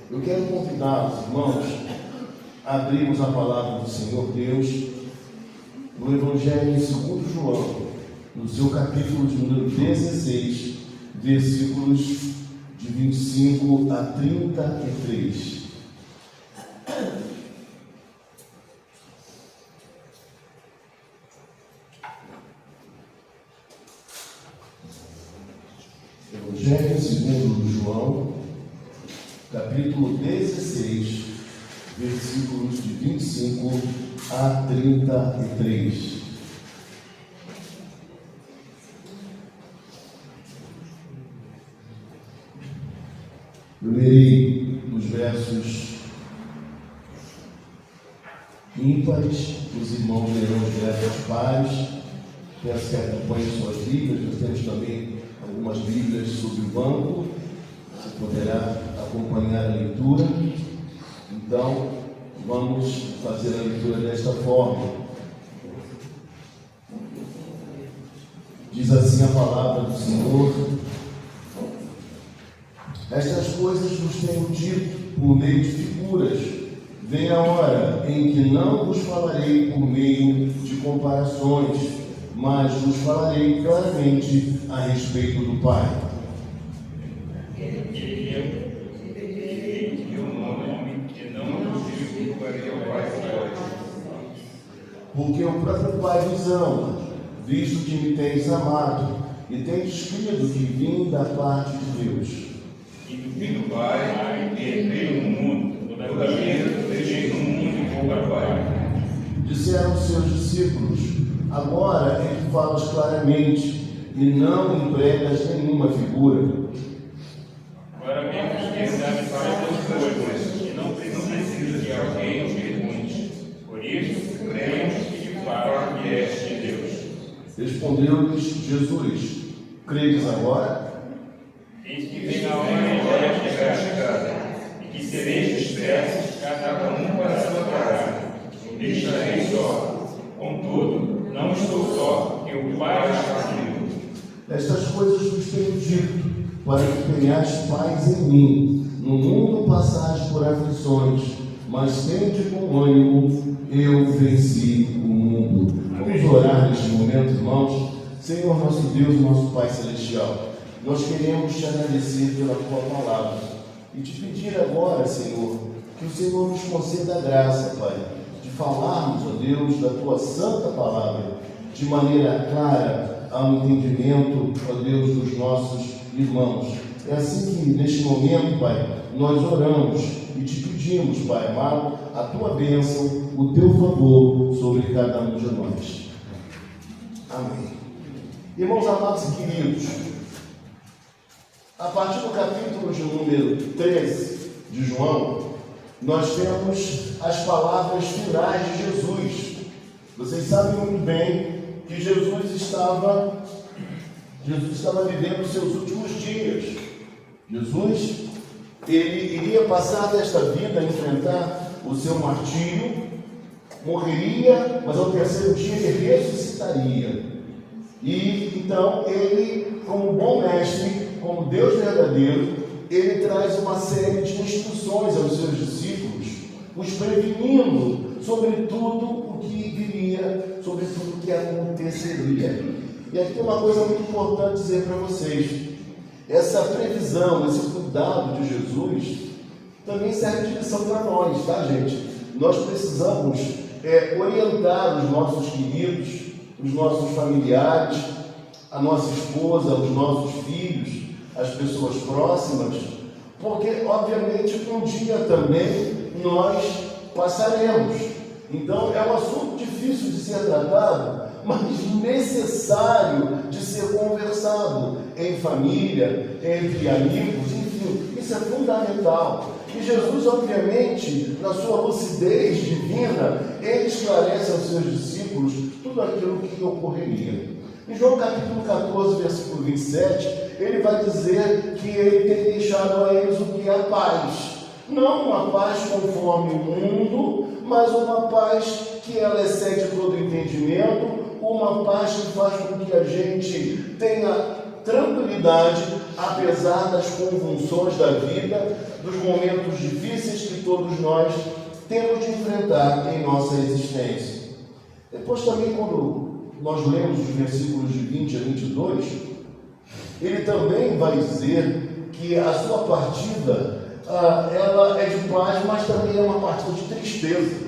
Eu quero convidar os irmãos a abrirmos a palavra do Senhor Deus no Evangelho segundo João, no seu capítulo de número 16, versículos de 25 a 33. Evangelho segundo João, capítulo 16, versículos de 25 a 33. Eu lerei os versos ímpares, os irmãos lerão os versos pares. Peço que acompanhem suas Bíblias. Nós temos também algumas Bíblias sobre o banco. Você poderá acompanhar a leitura. Então, vamos fazer a leitura desta forma. Diz assim a palavra do Senhor: estas coisas vos tenho dito por meio de figuras. Vem a hora em que não vos falarei por meio de comparações, mas vos falarei claramente a respeito do Pai. Porque o próprio Pai vos ama, visto que me tens amado, e tendes crido que vim da parte de Deus. E do Filho do Pai, ele veio no mundo, todavia deixei no mundo e vou para o Pai. Disseram os seus discípulos: agora é que falas claramente, e não empregas nenhuma figura. Agora vemos que ele faz duas coisas, e não precisa que alguém os pergunte. Por isso, cremos que de fato és de Deus. Respondeu-lhes Jesus: credes agora? Eis que vem a hora e já chegada, e que sereis dispersos, cada um para a sua casa. E estarei só. Contudo, não estou só, porque o Pai está comigo. Estas coisas vos tenho dito, para que tenhais paz em mim. No mundo passais por aflições, mas tende bom ânimo, eu venci o mundo. Vamos orar neste momento, irmãos. Senhor nosso Deus, nosso Pai Celestial, nós queremos te agradecer pela tua palavra e te pedir agora, Senhor, que o Senhor nos conceda a graça, Pai, de falarmos, ó Deus, da tua santa palavra, de maneira clara, ao entendimento, ó Deus, dos nossos irmãos. É assim que, neste momento, Pai, nós oramos e te pedimos, Pai amado, a tua bênção, o teu favor sobre cada um de nós. Amém. Irmãos amados e queridos, a partir do capítulo de número 13 de João, nós temos as palavras finais de Jesus. Vocês sabem muito bem que Jesus estava vivendo os seus últimos dias. Jesus, ele iria passar desta vida a enfrentar o seu martírio, morreria, mas ao terceiro dia ele ressuscitaria. E então ele, como bom mestre, como Deus verdadeiro, ele traz uma série de instruções aos seus discípulos, os prevenindo sobre tudo o que viria, sobre tudo o que aconteceria. E aqui tem uma coisa muito importante dizer para vocês: essa previsão, esse cuidado de Jesus também serve de lição para nós, tá, gente? Nós precisamos orientar os nossos queridos, os nossos familiares, a nossa esposa, os nossos filhos, as pessoas próximas, porque obviamente um dia também nós passaremos. Então é um assunto difícil de ser tratado, mas necessário de ser conversado em família, entre amigos, enfim, isso é fundamental. E Jesus, obviamente, na sua lucidez divina, ele esclarece aos seus discípulos tudo aquilo que ocorreria. Em João capítulo 14, versículo 27, ele vai dizer que ele tem deixado a eles o que é a paz. Não uma paz conforme o mundo, mas uma paz que ela excede todo entendimento, uma paz que faz com que a gente tenha tranquilidade apesar das convulsões da vida, dos momentos difíceis que todos nós temos de enfrentar em nossa existência. Depois também, quando nós lemos os versículos de 20 a 22, ele também vai dizer que a sua partida, ela é de paz, mas também é uma partida de tristeza.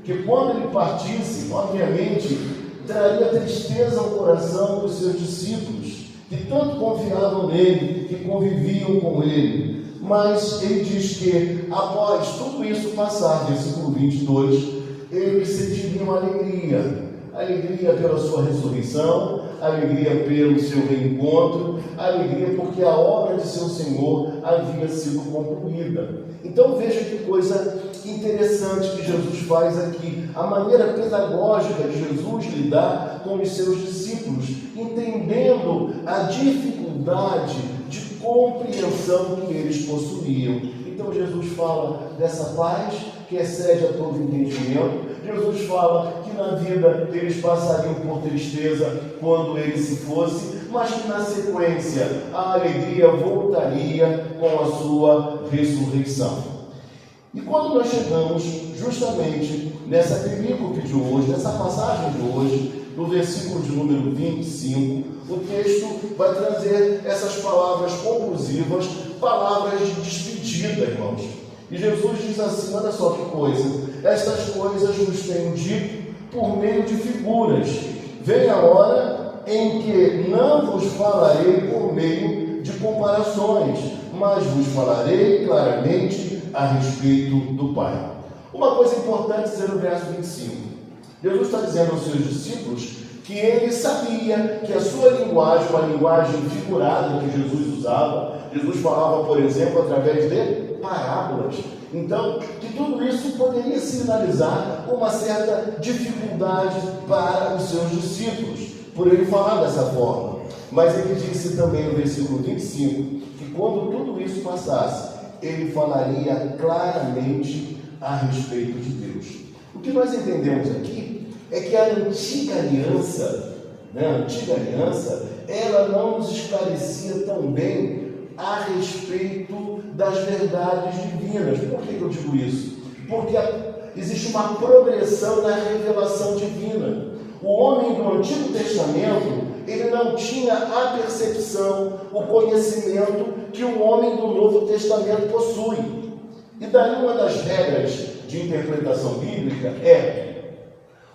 Que quando ele partisse, obviamente, traria tristeza ao coração dos seus discípulos, que tanto confiavam nele, que conviviam com ele. Mas ele diz que, após tudo isso passar, versículo 22, eles sentiriam alegria pela sua ressurreição, alegria pelo seu reencontro, alegria porque a obra de seu Senhor havia sido concluída. Então veja que coisa interessante que Jesus faz aqui, a maneira pedagógica de Jesus lidar com os seus discípulos, entendendo a dificuldade de compreensão que eles possuíam. Então Jesus fala dessa paz que excede a todo entendimento. Jesus fala que na vida eles passariam por tristeza quando ele se fosse, mas que na sequência a alegria voltaria com a sua ressurreição. E quando nós chegamos justamente nessa perícope de hoje, nessa passagem de hoje, no versículo de número 25, o texto vai trazer essas palavras conclusivas, palavras de despedida, irmãos. E Jesus diz assim, olha só que coisa, estas coisas vos tenho dito por meio de figuras. Vem a hora em que não vos falarei por meio de comparações, mas vos falarei claramente a respeito do Pai. Uma coisa importante dizer no verso 25. Jesus está dizendo aos seus discípulos que ele sabia que a sua linguagem, uma linguagem figurada que Jesus usava, Jesus falava, por exemplo, através de parábolas. Então, que tudo isso poderia sinalizar uma certa dificuldade para os seus discípulos, por ele falar dessa forma. Mas ele disse também no versículo 25, que quando tudo isso passasse, ele falaria claramente a respeito de Deus. O que nós entendemos aqui é que a antiga aliança, ela não nos esclarecia tão bem a respeito das verdades divinas. Por que eu digo isso? Porque existe uma progressão na revelação divina. O homem do Antigo Testamento, ele não tinha a percepção, o conhecimento que o homem do Novo Testamento possui. E daí uma das regras de interpretação bíblica é: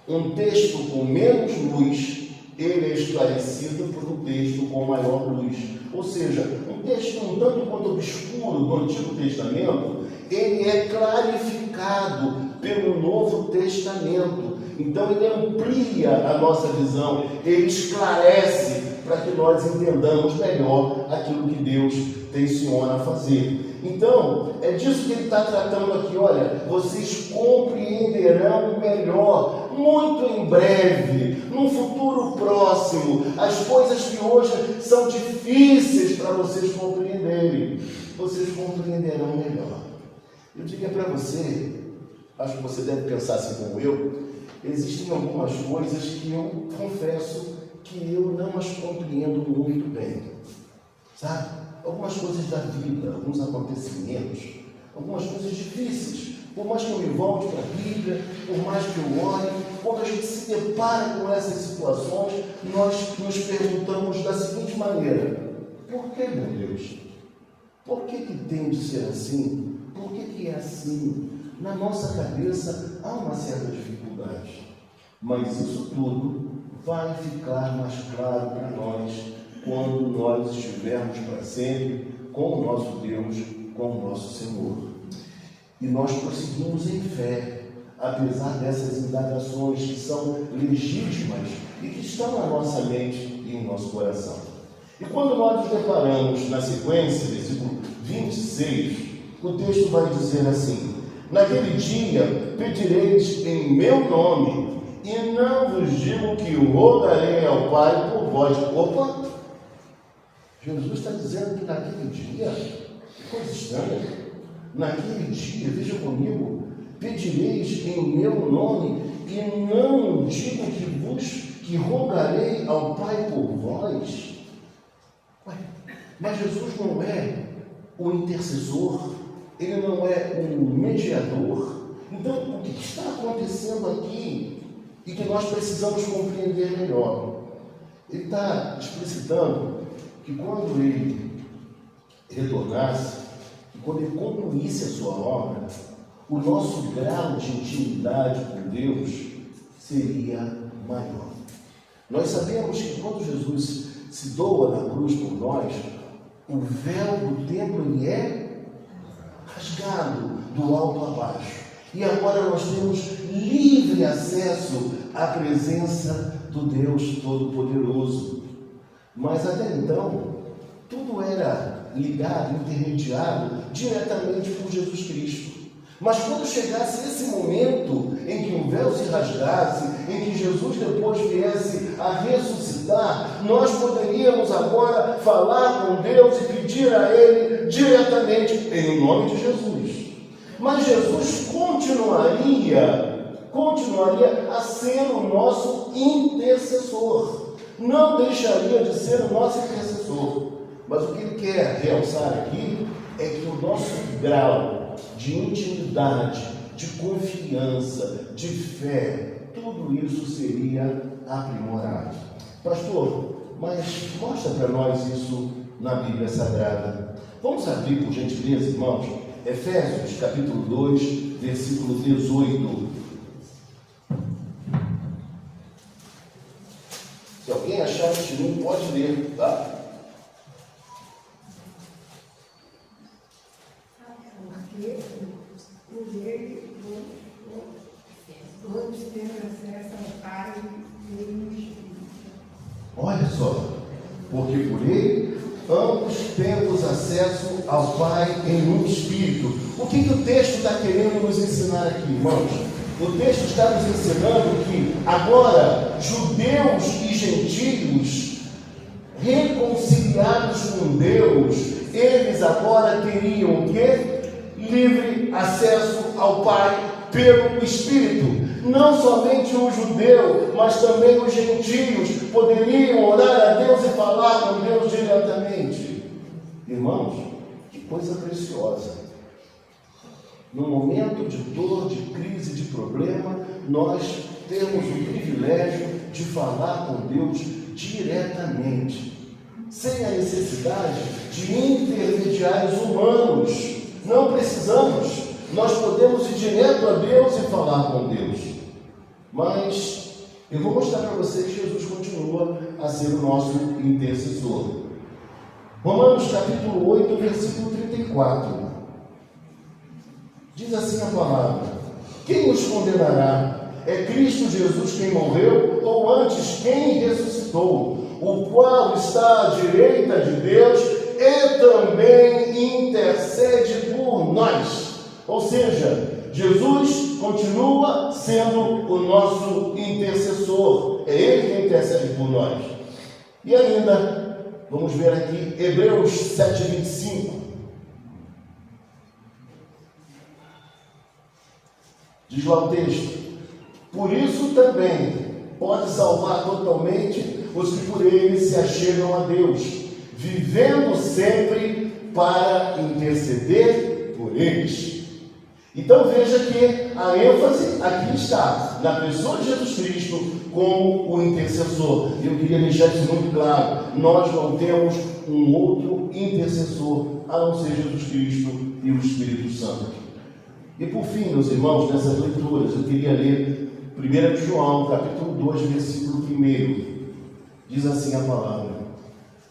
um texto com menos luz, ele é esclarecido por um texto com maior luz. Ou seja, um texto um tanto quanto obscuro do Antigo Testamento, ele é clarificado pelo Novo Testamento. Então ele amplia a nossa visão, ele esclarece para que nós entendamos melhor aquilo que Deus tenciona fazer. Então, é disso que ele está tratando aqui. Olha, vocês compreenderão melhor, muito em breve, num futuro próximo, as coisas que hoje são difíceis para vocês compreenderem. Vocês compreenderão melhor. Eu diria para você, acho que você deve pensar assim como eu, existem algumas coisas que eu confesso que eu não as compreendo muito bem, sabe? Algumas coisas da vida, alguns acontecimentos, algumas coisas difíceis. Por mais que eu me volte para a Bíblia, por mais que eu ore, quando a gente se depara com essas situações, nós nos perguntamos da seguinte maneira: por que, meu Deus? Por que tem de ser assim? Por que é assim? Na nossa cabeça há uma certa dificuldade, mas isso tudo vai ficar mais claro para nós quando nós estivermos para sempre com o nosso Deus, com o nosso Senhor. E nós prosseguimos em fé, apesar dessas indagações que são legítimas e que estão na nossa mente e em nosso coração. E quando nós nos deparamos na sequência, versículo 26, o texto vai dizer assim: naquele dia pedireis em meu nome, e não vos digo que rogarei ao Pai por vós. Opa! Jesus está dizendo que naquele dia, que coisa estranha, naquele dia, veja comigo, pedireis em meu nome, e não digo que rogarei ao Pai por vós. Ué, Mas Jesus não é o intercessor, ele não é o mediador. Então, o que está acontecendo aqui e que nós precisamos compreender melhor? Ele está explicitando que quando ele retornasse, que quando ele concluísse a sua obra, o nosso grau de intimidade com Deus seria maior. Nós sabemos que quando Jesus se doa na cruz por nós, o véu do templo ele é rasgado do alto a baixo. E agora nós temos livre acesso à presença do Deus Todo-Poderoso. Mas até então, tudo era ligado, intermediado diretamente por Jesus Cristo. Mas quando chegasse esse momento em que o véu se rasgasse, em que Jesus depois viesse a ressuscitar, nós poderíamos agora falar com Deus e pedir a Ele diretamente em nome de Jesus. Mas Jesus continuaria a ser o nosso intercessor. Não deixaria de ser o nosso intercessor. Mas o que ele quer realçar aqui é que o nosso grau de intimidade, de confiança, de fé, tudo isso seria aprimorado. Pastor, mas mostra para nós isso na Bíblia Sagrada. Vamos abrir, por gentileza, irmãos, Efésios, capítulo 2, versículo 18. Se alguém achar este livro, pode ler, tá? Porque por ele todos temos acesso ao Pai pelo Espírito. Olha só, porque por ele ambos temos acesso ao Pai em um Espírito. O que o texto está querendo nos ensinar aqui, irmãos? O texto está nos ensinando que agora judeus e gentios reconciliados com Deus, eles agora teriam o quê? Livre acesso ao Pai pelo Espírito. Não somente o judeu, mas também os gentios poderiam orar a Deus e falar com Deus diretamente. Irmãos, que coisa preciosa. No momento de dor, de crise, de problema, nós temos o privilégio de falar com Deus diretamente, sem a necessidade de intermediários humanos. Não precisamos, nós podemos ir direto a Deus e falar com Deus. Mas eu vou mostrar para vocês que Jesus continua a ser o nosso intercessor. Romanos capítulo 8, versículo 34. Diz assim a palavra: quem nos condenará? É Cristo Jesus quem morreu, ou antes quem ressuscitou, o qual está à direita de Deus e também intercede por nós. Ou seja, Jesus continua sendo o nosso intercessor. É Ele quem intercede por nós. E ainda, vamos ver aqui, Hebreus 7:25. Diz lá o texto: por isso também pode salvar totalmente os que por ele se achegam a Deus, vivendo sempre para interceder por eles. Então veja que a ênfase aqui está na pessoa de Jesus Cristo como o intercessor. Eu queria deixar isso muito claro: nós não temos um outro intercessor a não ser Jesus Cristo e o Espírito Santo. E por fim, meus irmãos, nessas leituras, eu queria ler 1 João, capítulo 2, versículo 1. Diz assim a palavra: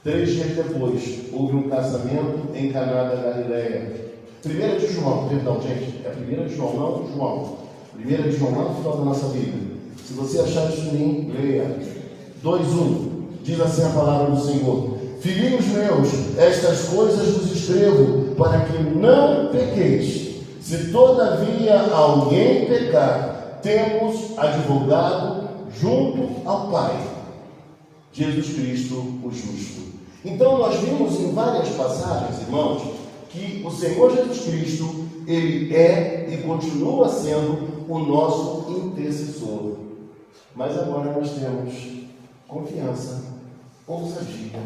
3 dias depois, houve um casamento em Caná da Galileia. 1 João, perdão, gente, é 1 João, não João. 1 João, lá no final da nossa Bíblia. Se você achar isso em mim, leia. 2:1. Diz assim a palavra do Senhor: filhinhos meus, estas coisas vos escrevo para que não pequeis. Se todavia alguém pecar, temos advogado junto ao Pai, Jesus Cristo, o justo. Então nós vimos em várias passagens, irmãos, que o Senhor Jesus Cristo, Ele é e continua sendo o nosso intercessor. Mas agora nós temos confiança, ousadia,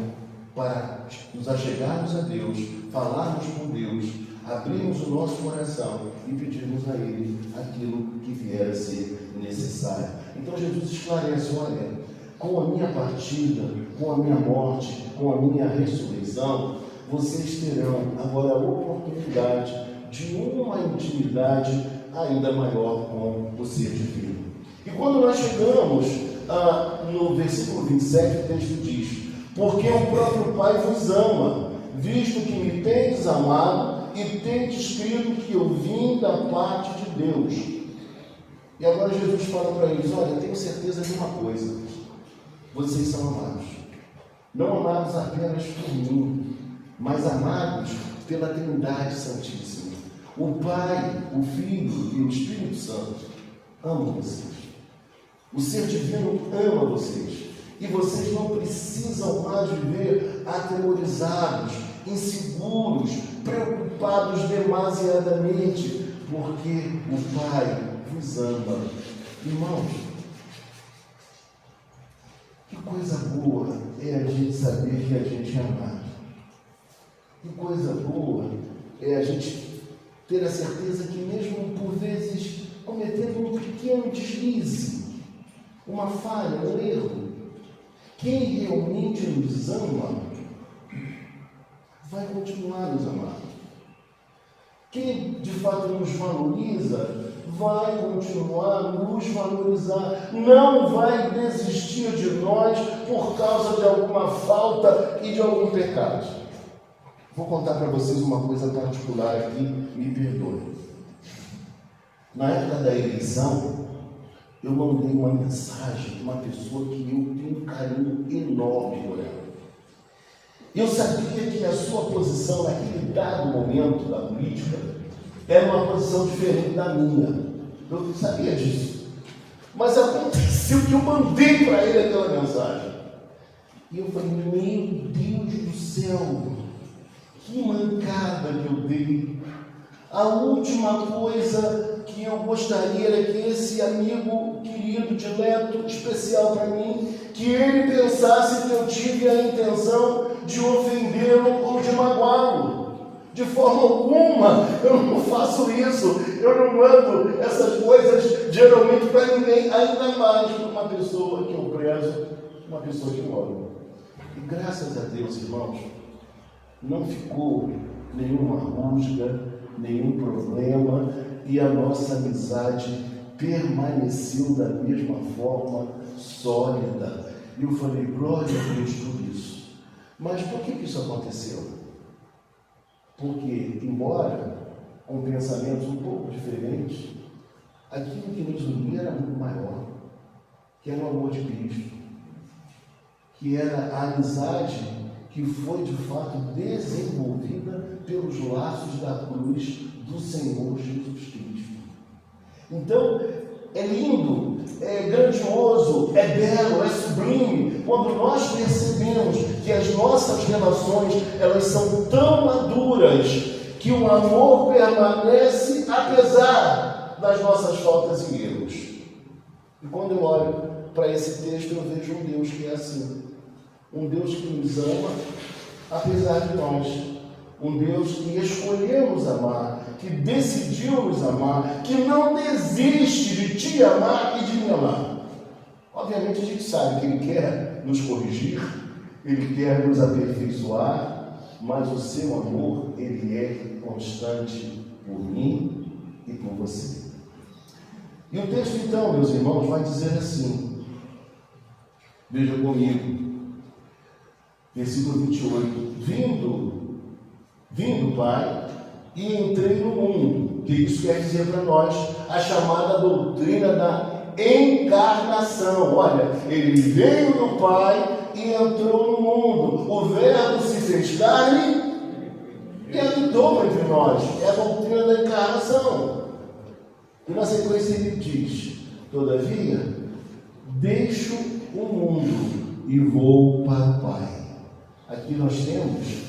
para nos achegarmos a Deus, falarmos com Deus, abrirmos o nosso coração e pedirmos a Ele aquilo que vier a ser necessário. Então Jesus esclarece: olha, com a minha partida, com a minha morte, com a minha ressurreição, vocês terão agora a oportunidade de uma intimidade ainda maior com o ser divino. E quando nós chegamos no versículo 27, o texto diz: porque o próprio Pai vos ama, visto que me tendes amado e tendes crido que eu vim da parte de Deus. E agora Jesus fala para eles: olha, eu tenho certeza de uma coisa, vocês são amados. Não amados apenas por mim, mas amados pela Trindade Santíssima. O Pai, o Filho e o Espírito Santo amam vocês. O ser divino ama vocês. E vocês não precisam mais viver atemorizados, inseguros, preocupados demasiadamente, porque o Pai vos ama. Irmãos, que coisa boa é a gente saber que a gente é amado. Que coisa boa é a gente ter a certeza que, mesmo por vezes cometendo um pequeno deslize, uma falha, um erro, quem realmente nos ama vai continuar nos amando. Quem de fato nos valoriza vai continuar nos valorizar, não vai desistir de nós por causa de alguma falta e de algum pecado. Vou contar para vocês uma coisa particular aqui, me perdoe. Na época da eleição, eu mandei uma mensagem de uma pessoa que eu tenho um carinho enorme por ela. Eu sabia que a sua posição naquele dado momento da política era uma posição diferente da minha. Eu sabia disso. Mas aconteceu que eu mandei para ele aquela mensagem. E eu falei: meu Deus do céu, que mancada que eu dei. A última coisa que eu gostaria era que esse amigo querido, dileto, especial para mim, que ele pensasse que eu tive a intenção de ofendê-lo ou de magoá-lo. De forma alguma, eu não faço isso. Eu não mando essas coisas geralmente para ninguém, ainda mais para uma pessoa que eu prezo, uma pessoa que eu amo. E graças a Deus, irmãos, não ficou nenhuma rusga, nenhum problema, e a nossa amizade permaneceu da mesma forma, sólida. E eu falei: glória a Deus por isso. Mas por que isso aconteceu? Porque, embora com pensamentos um pouco diferentes, aquilo que nos unia era muito maior, que era o amor de Cristo, que era a amizade que foi de fato desenvolvida pelos laços da cruz do Senhor Jesus Cristo. Então, é lindo, é grandioso, é belo, é sublime, quando nós percebemos que as nossas relações, elas são tão maduras, que o amor permanece apesar das nossas faltas e erros. E quando eu olho para esse texto, eu vejo um Deus que é assim. Um Deus que nos ama, apesar de nós. Um Deus que escolhemos amar, que decidiu nos amar, que não desiste de te amar e de me amar. Obviamente a gente sabe que Ele quer nos corrigir, Ele quer nos aperfeiçoar, mas o seu amor, Ele é constante por mim e por você. E o texto então, meus irmãos, vai dizer assim, veja comigo, versículo 28, vindo, Pai, e entrei no mundo. O que isso quer dizer para nós? A chamada doutrina da encarnação. Olha, Ele veio do Pai e entrou no mundo. O Verbo se fez carne e habitou entre nós. É a doutrina da encarnação. E na sequência ele diz: todavia, deixo o mundo e vou para o Pai. Aqui nós temos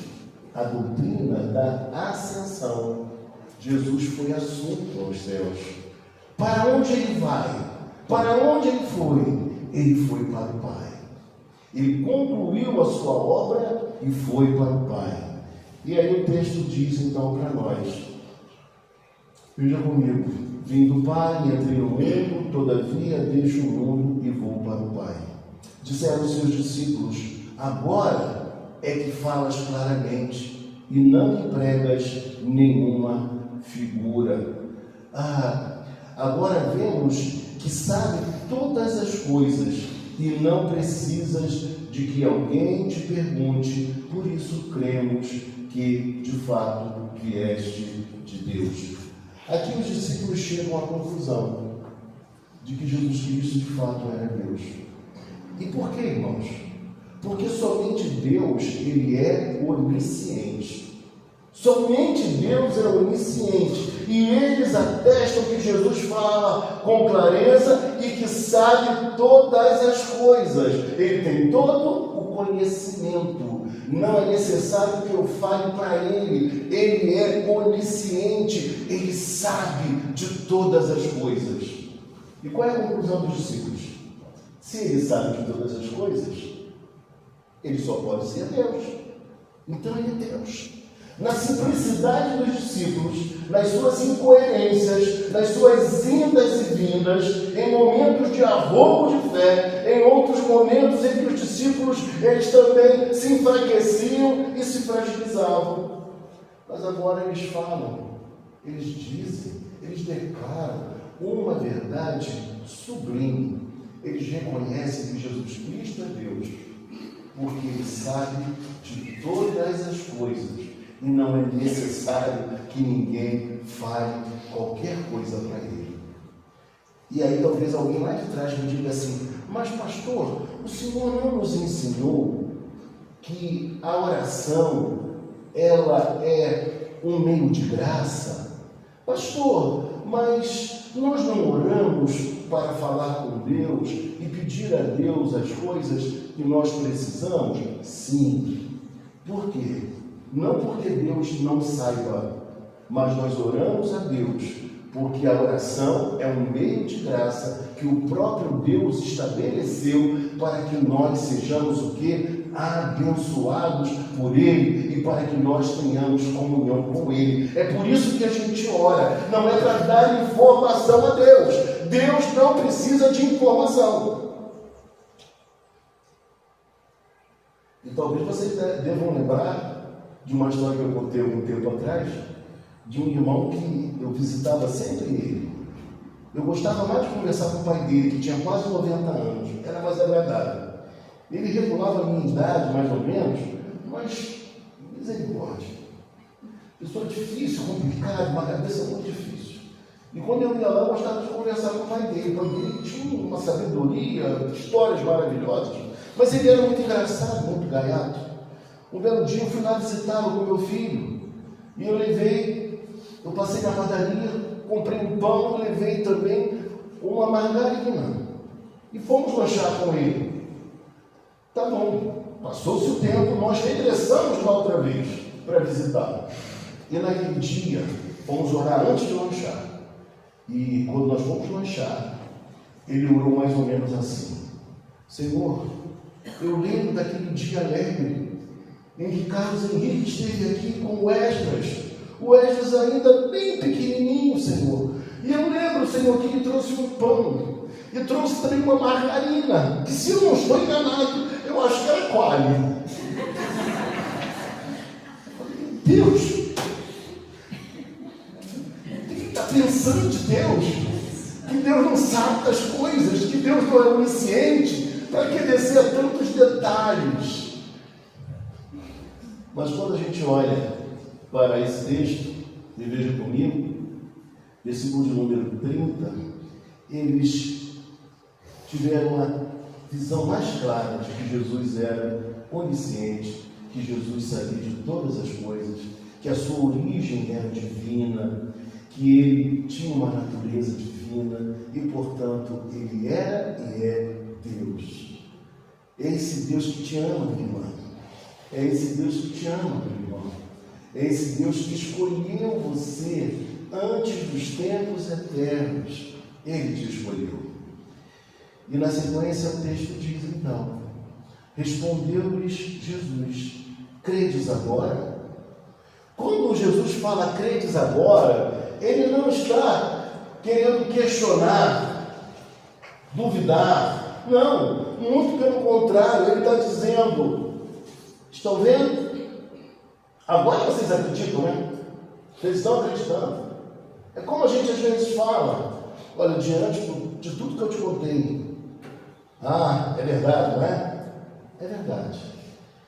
a doutrina da ascensão. Jesus foi assunto aos céus. Para onde Ele vai? Para onde Ele foi? Ele foi para o Pai. Ele concluiu a sua obra e foi para o Pai. E aí o texto diz então para nós, veja comigo, vim do Pai, entrei no mundo, todavia deixo o mundo e vou para o Pai. Disseram os seus discípulos, agora é que falas claramente e não empregas nenhuma figura. Agora vemos que sabe todas as coisas e não precisas de que alguém te pergunte, por isso cremos que de fato vieste de Deus. Aqui os discípulos chegam à conclusão de que Jesus Cristo de fato era Deus. E por que, irmãos? Porque somente Deus, Ele é onisciente. Somente Deus é onisciente. E eles atestam que Jesus fala com clareza e que sabe todas as coisas. Ele tem todo o conhecimento. Não é necessário que eu fale para Ele. Ele é onisciente. Ele sabe de todas as coisas. E qual é a conclusão dos discípulos? Se Ele sabe de todas as coisas, Ele só pode ser Deus. Então Ele é Deus. Na simplicidade dos discípulos, nas suas incoerências, nas suas indas e vindas, em momentos de arrobo de fé, em outros momentos em que os discípulos, eles também se enfraqueciam e se fragilizavam. Mas agora eles falam, eles dizem, eles declaram uma verdade sublime. Eles reconhecem que Jesus Cristo é Deus, porque Ele sabe de todas as coisas. E não é necessário que ninguém fale qualquer coisa para Ele. E aí talvez alguém lá de trás me diga assim, mas pastor, o Senhor não nos ensinou que a oração, ela é um meio de graça? Pastor, mas nós não oramos para falar com Deus e pedir a Deus as coisas que nós precisamos? Sim. Por quê? Não porque Deus não saiba, mas nós oramos a Deus, porque a oração é um meio de graça que o próprio Deus estabeleceu para que nós sejamos o quê? Abençoados por Ele e para que nós tenhamos comunhão com Ele. É por isso que a gente ora, não é para dar informação a Deus. Deus não precisa de informação. E talvez vocês devam lembrar de uma história que eu contei algum tempo atrás, de um irmão que eu visitava sempre ele. Eu gostava mais de conversar com o pai dele, que tinha quase 90 anos, era mais agradável. Ele regulava a minha idade, mais ou menos, mas misericórdia. Pessoa difícil, complicada, uma cabeça muito difícil. E quando eu ia lá, eu gostava de conversar com o pai dele. O pai dele tinha uma sabedoria, histórias maravilhosas, mas ele era muito engraçado, muito gaiato. Um belo dia eu fui lá visitá-lo com meu filho e eu passei na padaria, comprei um pão, levei também uma margarina e fomos lanchar com ele. Tá bom, passou-se o tempo, nós regressamos lá outra vez para visitá-lo. E naquele dia, fomos orar antes de lanchar. E quando nós fomos lanchar, ele orou mais ou menos assim: Senhor, eu lembro daquele dia alegre em que Carlos Henrique esteve aqui com o Esdras ainda bem pequenininho, Senhor. E eu lembro, Senhor, que ele trouxe um pão e trouxe também uma margarina, que, se eu não estou enganado, eu acho que era coalho. Deus, o que está pensando de Deus? Que Deus não sabe das coisas, que Deus não é onisciente, para que descer a tantos detalhes. Mas quando a gente olha para esse texto, e veja comigo, versículo de número 30, eles tiveram a visão mais clara de que Jesus era onisciente, que Jesus sabia de todas as coisas, que a sua origem era divina, que ele tinha uma natureza divina e, portanto, ele era e é Deus. É esse Deus que te ama, minha irmã. É esse Deus que te ama, meu irmão. É esse Deus que escolheu você antes dos tempos eternos. Ele te escolheu. E na sequência o texto diz então: Respondeu-lhes Jesus: credes agora? Quando Jesus fala credes agora, ele não está querendo questionar, duvidar. Não, muito pelo contrário, ele está dizendo: estão vendo? Agora vocês acreditam, né? Vocês estão acreditando? É como a gente às vezes fala: olha, diante de tudo que eu te contei, é verdade, não é? É verdade.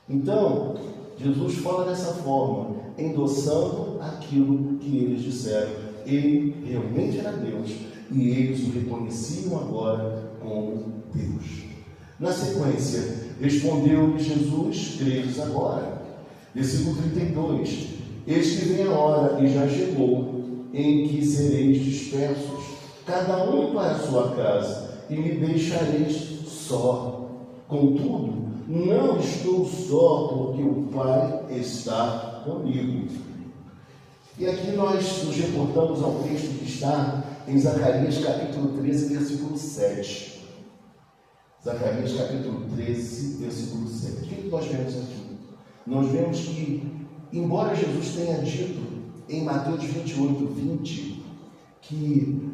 Então, Jesus fala dessa forma, endossando aquilo que eles disseram. Ele realmente era Deus e eles o reconheciam agora como Deus. Na sequência, respondeu-lhe Jesus: credes agora? Versículo 32: eis que vem a hora e já chegou, em que sereis dispersos, cada um para a sua casa, e me deixareis só. Contudo, não estou só, porque o Pai está comigo. E aqui nós nos reportamos ao texto que está em Zacarias capítulo 13, versículo 7. Zacarias capítulo 13, versículo 7. O que nós vemos aqui? Nós vemos que, embora Jesus tenha dito em Mateus 28, 20, que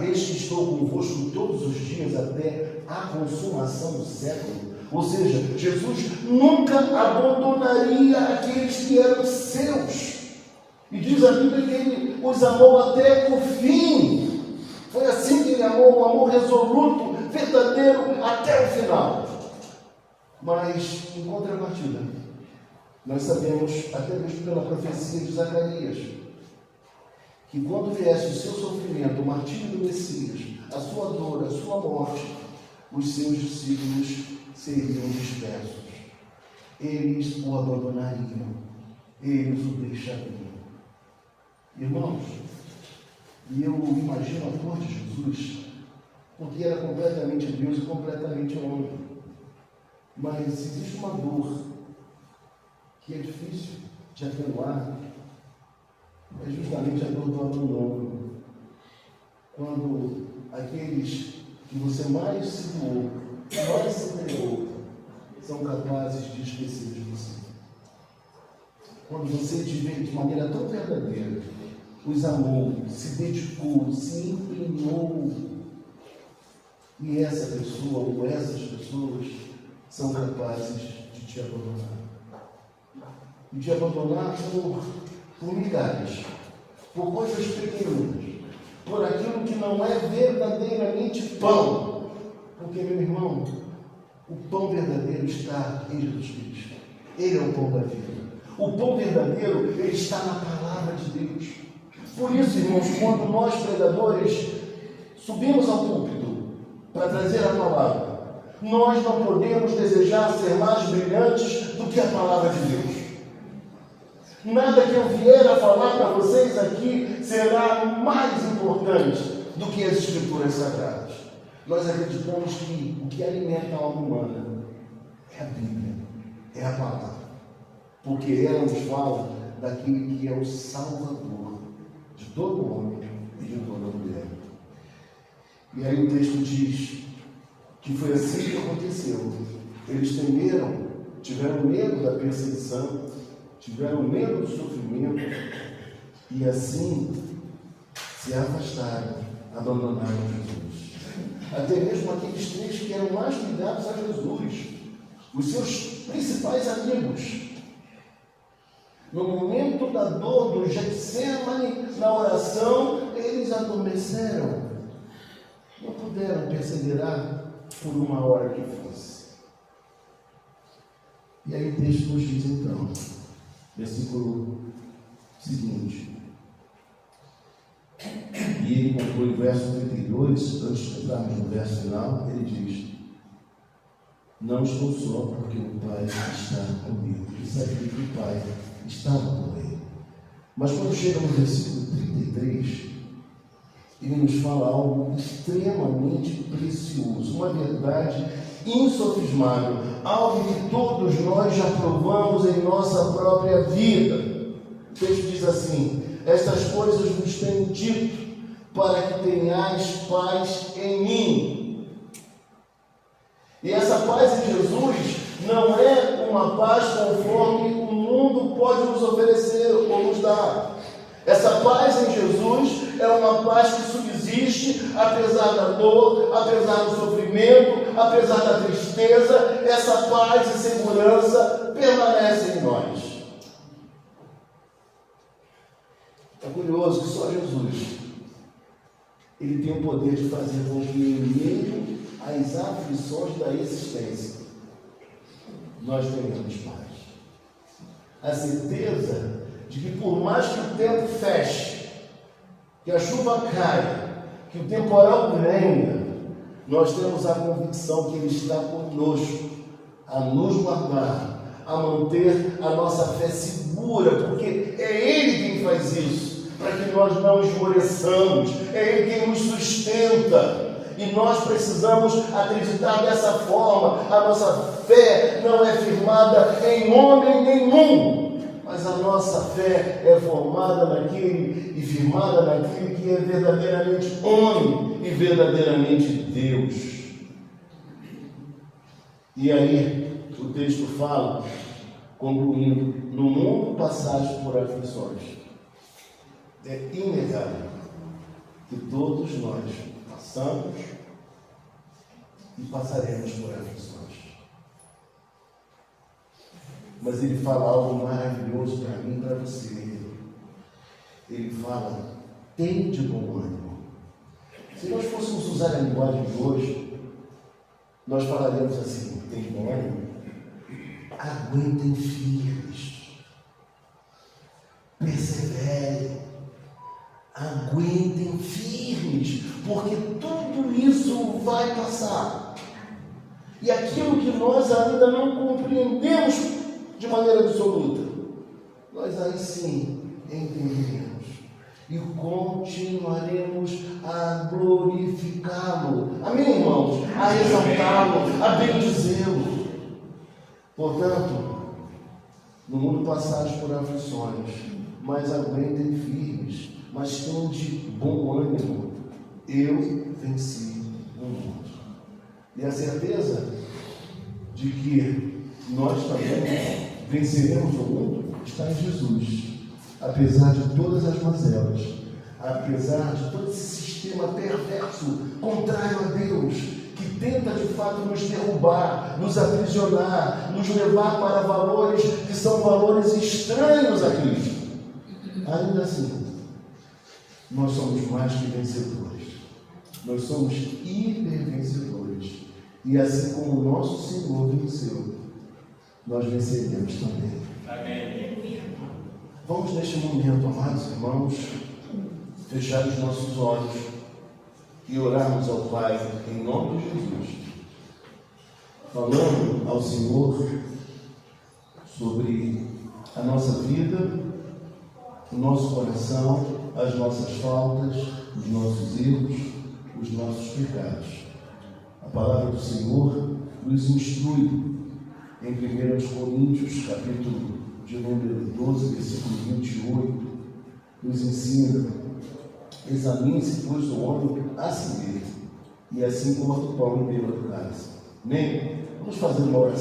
eis que estou convosco todos os dias até a consumação do século, ou seja, Jesus nunca abandonaria aqueles que eram seus. E diz a Bíblia que ele os amou até o fim. Foi assim que ele amou, um amor resoluto, verdadeiro, até o final. Mas, em contrapartida, nós sabemos, até mesmo pela profecia de Zacarias, que quando viesse o seu sofrimento, o martírio do Messias, a sua dor, a sua morte, os seus discípulos seriam dispersos. Eles o abandonariam, eles o deixariam. Irmãos, e eu imagino a dor de Jesus, porque era completamente Deus e completamente homem. Mas existe uma dor que é difícil de atenuar, é justamente a dor do abandono. Quando aqueles que você mais se doou, mais se entregou, são capazes de esquecer de você. Quando você te vê de maneira tão verdadeira, os amou, se dedicou, se empenhou, e essa pessoa ou essas pessoas são capazes de te abandonar. E te abandonar por milhares, por coisas pequenas, por aquilo que não é verdadeiramente pão. Porque, meu irmão, o pão verdadeiro está em Jesus Cristo. Ele é o pão da vida. O pão verdadeiro, ele está na palavra de Deus. Por isso, irmãos, quando nós, pregadores, subimos ao púlpito para trazer a palavra, nós não podemos desejar ser mais brilhantes do que a palavra de Deus. Nada que eu vier a falar para vocês aqui será mais importante do que as Escrituras Sagradas. Nós acreditamos que o que alimenta a alma humana é a Bíblia, é a palavra, porque ela nos fala daquele que é o Salvador de todo homem e de toda mulher. E aí o texto diz que foi assim que aconteceu. Eles temeram, tiveram medo da perseguição, tiveram medo do sofrimento e assim se afastaram, abandonaram Jesus. Até mesmo aqueles três que eram mais ligados a Jesus, os seus principais amigos. No momento da dor do Getsemane, na oração, eles adormeceram. Não puderam perseverar por uma hora que fosse. E aí o texto nos diz então, versículo seguinte. E ele conclui o verso 32, antes de entrarmos no verso final, ele diz: não estou só, porque o Pai está comigo. Ele sabia que o Pai estava com ele. Mas quando chega no versículo 33, ele nos fala algo extremamente precioso, uma verdade insofismável, algo que todos nós já provamos em nossa própria vida. O texto diz assim: estas coisas vos tenho dito, para que tenhais paz em mim. E essa paz em Jesus não é uma paz conforme o mundo pode nos oferecer ou nos dar. Essa paz em Jesus é uma paz que subsiste apesar da dor, apesar do sofrimento, apesar da tristeza. Essa paz e segurança permanecem em nós. É curioso que só Jesus ele tem o poder de fazer com que em meio às aflições da existência nós tenhamos paz. A certeza de que por mais que o tempo feche, que a chuva caia, que o temporal venha, nós temos a convicção que Ele está conosco, a nos guardar, a manter a nossa fé segura, porque é Ele quem faz isso, para que nós não esmoreçamos, é Ele quem nos sustenta. E nós precisamos acreditar dessa forma. A nossa fé não é firmada em homem nenhum, mas a nossa fé é formada naquele e firmada naquele que é verdadeiramente homem e verdadeiramente Deus. E aí o texto fala, concluindo: no mundo passais por aflições. É inegável que todos nós passamos e passaremos por aflições. Mas ele fala algo maravilhoso para mim e para você. Ele fala: tende bom ânimo. Se nós fôssemos usar a linguagem de hoje, nós falaremos assim: tende bom ânimo, aguentem firmes, perseverem, aguentem firmes, porque tudo isso vai passar. E aquilo que nós ainda não compreendemos de maneira absoluta, nós aí sim entenderemos e continuaremos a glorificá-lo. Amém, irmãos? A exaltá-lo, a bendizê-lo. Portanto, no mundo passais por aflições, mas aguentem firmes, mas tenham de bom ânimo. Eu venci o mundo. E a certeza de que nós também venceremos o mundo está em Jesus. Apesar de todas as mazelas, apesar de todo esse sistema perverso, contrário a Deus, que tenta de fato nos derrubar, nos aprisionar, nos levar para valores que são valores estranhos a Cristo. Ainda assim, nós somos mais que vencedores. Nós somos hipervencedores. E assim como o nosso Senhor venceu, nós venceremos também. Amém. Vamos neste momento, amados irmãos, fechar os nossos olhos e orarmos ao Pai em nome de Jesus, falando ao Senhor sobre a nossa vida, o nosso coração, as nossas faltas, os nossos erros, os nossos pecados. A palavra do Senhor nos instrui em 1 Coríntios, capítulo de número 12, versículo 28, nos ensina: examine-se, pois, o homem a si mesmo, e assim corta o pão e beba do cálice. Amém? Vamos fazer uma oração.